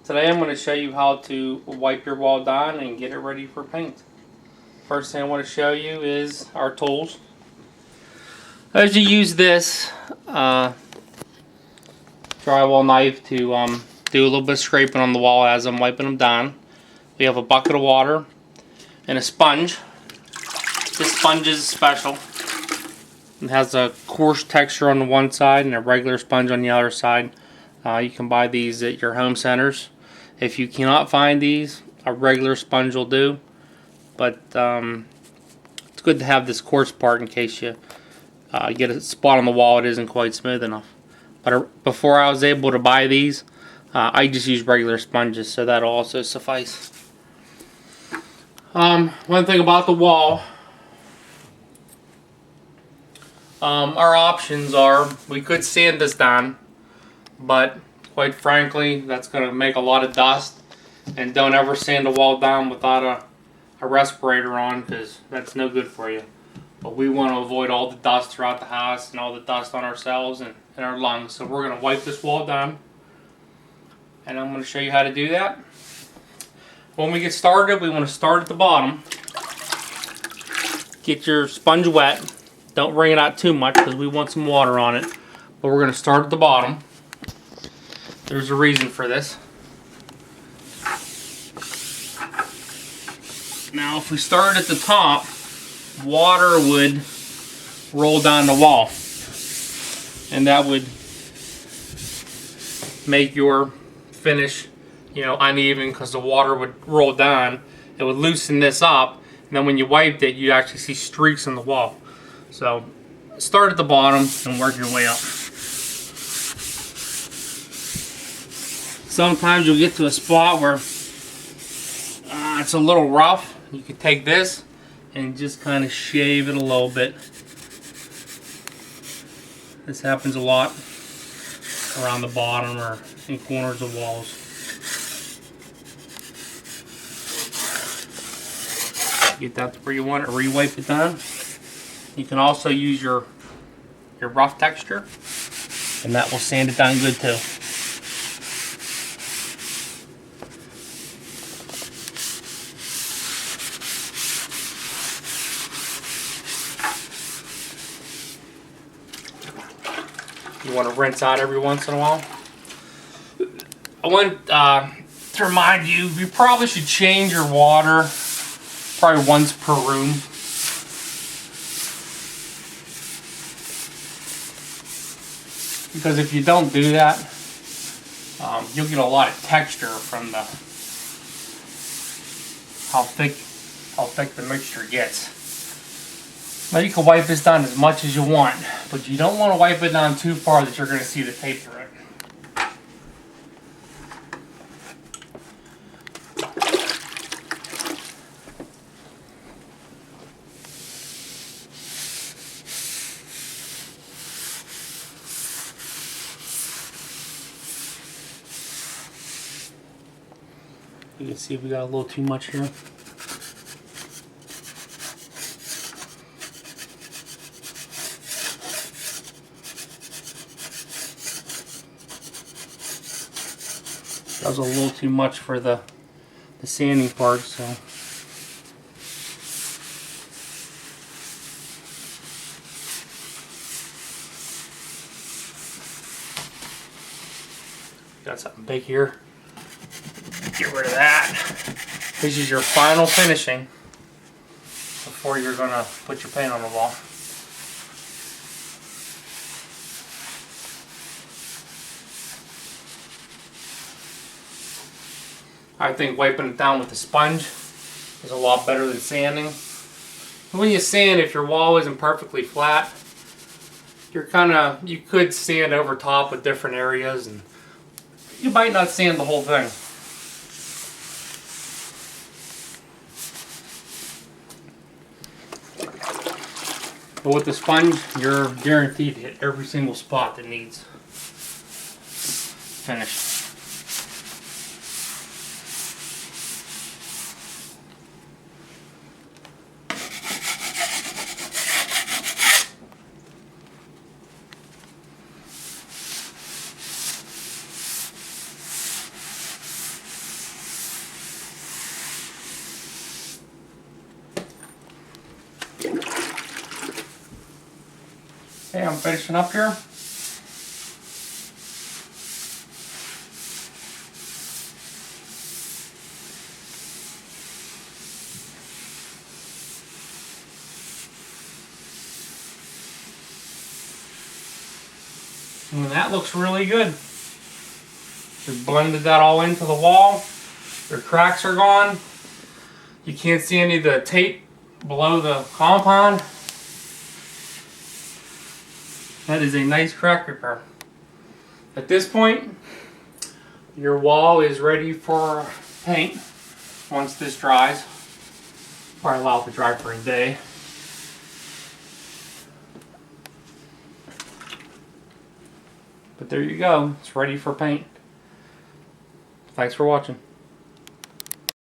Today I'm going to show you how to wipe your wall down and get it ready for paint. First thing I want to show you is our tools. As you use this drywall knife to do a little bit of scraping on the wall as I'm wiping them down. We have a bucket of water and a sponge. This sponge is special. It has a coarse texture on the one side and a regular sponge on the other side. You can buy these at your home centers. If you cannot find these, a regular sponge will do. But it's good to have this coarse part in case you get a spot on the wall it isn't quite smooth enough. But before I was able to buy these, I just use regular sponges, so that'll also suffice. One thing about the wall, our options are, we could sand this down, but quite frankly that's going to make a lot of dust, and don't ever sand a wall down without a respirator on, because that's no good for you. But we want to avoid all the dust throughout the house and all the dust on ourselves and our lungs, so we're going to wipe this wall down, and I'm going to show you how to do that. When we get started, we want to start at the bottom. Get your sponge wet. Don't wring it out too much because we want some water on it. But we're going to start at the bottom. There's a reason for this. Now if we start at the top, water would roll down the wall. And that would make your finish, uneven, because the water would roll down. It would loosen this up, and then when you wiped it, you actually see streaks in the wall. So start at the bottom and work your way up. Sometimes you'll get to a spot where it's a little rough. You can take this and just kind of shave it a little bit. This happens a lot around the bottom or in corners of walls. Get that to where you want it, re-wipe it down. You can also use your rough texture, and that will sand it down good too. You want to rinse out every once in a while. I want to remind you, you probably should change your water probably once per room. Because if you don't do that, you'll get a lot of texture from how thick the mixture gets. Now you can wipe this down as much as you want, but you don't want to wipe it down too far that you're going to see the tape through it. You can see we got a little too much here. That was a little too much for the sanding part, so. Got something big here. Get rid of that. This is your final finishing before you're going to put your paint on the wall. I think wiping it down with a sponge is a lot better than sanding. When you sand, if your wall isn't perfectly flat, you could sand over top with different areas, and you might not sand the whole thing. But with the sponge, you're guaranteed to hit every single spot that needs finished. Okay, I'm finishing up here. And that looks really good. Just blended that all into the wall. Your cracks are gone. You can't see any of the tape below the compound. That is a nice crack repair. At this point, your wall is ready for paint. Once this dries, probably allow it to dry for a day. But there you go, it's ready for paint. Thanks for watching.